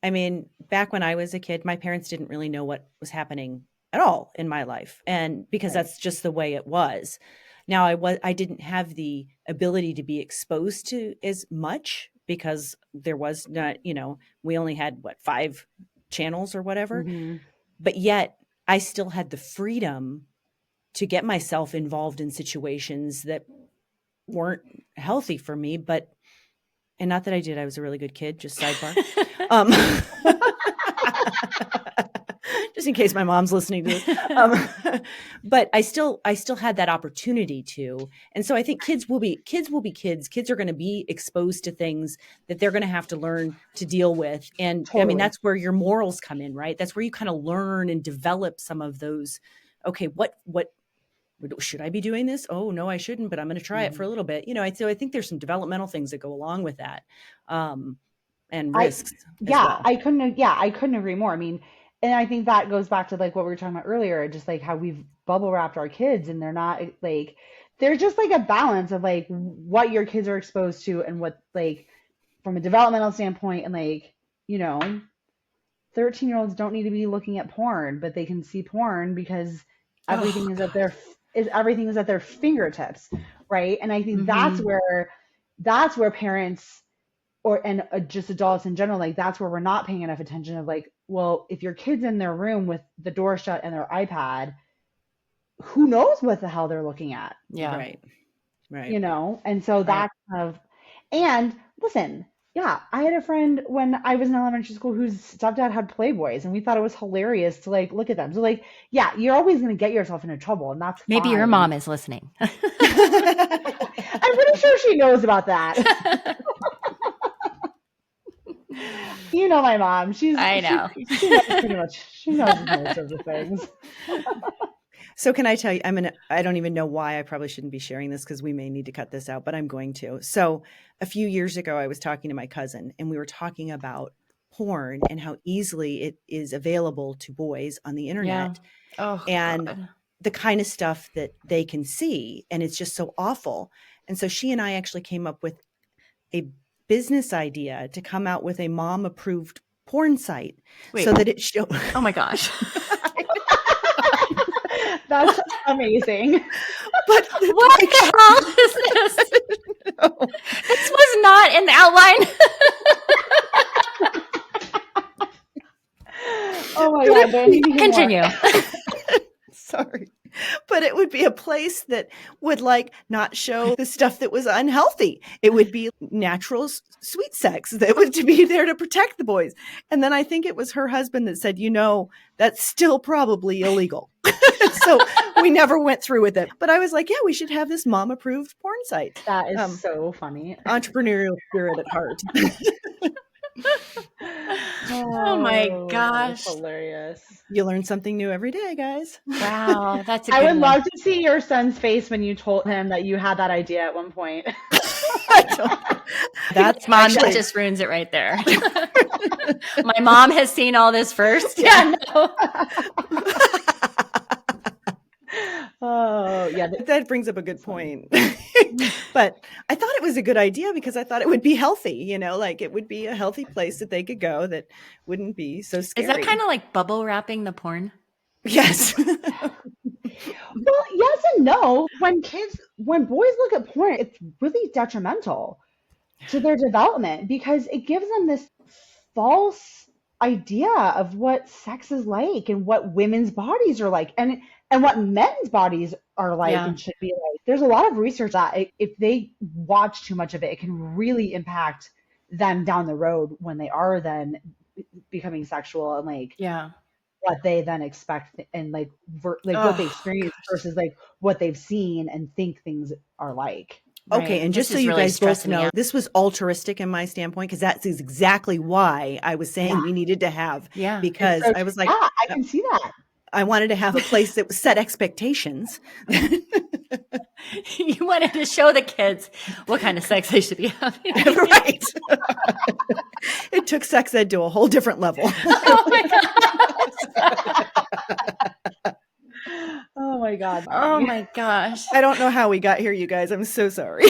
I mean, back when I was a kid, my parents didn't really know what was happening at all in my life, and because Right. that's just the way it was. Now I didn't have the ability to be exposed to as much because there was not, we only had what, 5 channels or whatever, Hmm. but yet I still had the freedom to get myself involved in situations that weren't healthy for me, but and not that I did, I was a really good kid, just sidebar. Um, just in case my mom's listening to this. Um, but I still had that opportunity to. And so I think kids will be kids. Kids are going to be exposed to things that they're going to have to learn to deal with. And I mean, Totally. that's where your morals come in, right? That's where you kind of learn and develop some of those. Okay, what should I be doing this? Oh, no, I shouldn't, but I'm going to try it for a Mhm. little bit. So I think there's some developmental things that go along with that, um, and I risks as yeah, well. I couldn't agree more. I mean, and I think that goes back to like what we were talking about earlier, just like how we've bubble wrapped our kids and they're not like there's just like a balance of like what your kids are exposed to and what like from a developmental standpoint and like, you know, 13-year-olds don't need to be looking at porn, but they can see porn because Oh God. everything is at their fingertips, right? And I think Hmm. that's where parents or and just adults in general, like that's where we're not paying enough attention of like, well, if your kid's in their room with the door shut and their iPad, who knows what the hell they're looking at, Yeah. Right. Right. And so Right. that's kind of, and listen, yeah, I had a friend when I was in elementary school whose stepdad had Playboys, and we thought it was hilarious to like look at them. So like, yeah, you're always going to get yourself into trouble, and that's Maybe your fine. mom is listening. I'm pretty sure she knows about that. You know my mom. I know. She knows pretty much. She knows most of the things. So can I tell you, I don't even know why I probably shouldn't be sharing this because we may need to cut this out, but I'm going to. So a few years ago, I was talking to my cousin and we were talking about porn and how easily it is available to boys on the Yeah. internet Oh and God. the kind of stuff that they can see. And it's just so awful. And so she and I actually came up with a business idea to come out with a mom approved porn site so Wait. that it show Oh my gosh. That's amazing. but What like the hell is this? no. This was not in the outline. Oh my It would God, but I be need to hear more. Continue. sorry. But it would be a place that would like not show the stuff that was unhealthy. It would be natural sweet sex that would to be there to protect the boys. And then I think it was her husband that said, that's still probably illegal. So we never went through with it. But I was like, yeah, we should have this mom approved porn site. That is Um, so funny. Entrepreneurial spirit at heart. Oh my Oh, that is gosh. hilarious. You learn something new every day, guys. Wow, that's a I good would one. love to see your son's face when you told him that you had that idea at one point. I don't know. That's Mom, that actually just ruins it right there. My mom has seen all this first. yeah. Yeah, no. Oh, yeah. That brings up a good That's funny. point. But I thought it was a good idea because I thought it would be healthy, like it would be a healthy place that they could go that wouldn't be so Is that kind scary. of like bubble wrapping the porn? Yes. Well, yes and no. When boys look at porn, it's really detrimental to their development because it gives them this false idea of what sex is like and what women's bodies are like and what men's bodies are like Yeah. and should be like. There's a lot of research that if they watch too much of it, it can really impact them down the road when they are then becoming sexual and like Yeah. what they then expect and like like what they Oh, experience versus like what they've seen and think things are like. Okay, right. and just This so is you really guys both stressing me know, out. this was altruistic in my standpoint because that's exactly why I was Yeah, saying we needed to have Yeah. it's because so I true. was like, Yeah, I can see that. I wanted to have a place that set expectations. You wanted to show the kids what kind of sex they should be having. Right. It took sex ed to a whole different level. Oh my gosh. Oh my God, Oh Bonnie. my gosh. I don't know how we got here, you guys. I'm so sorry.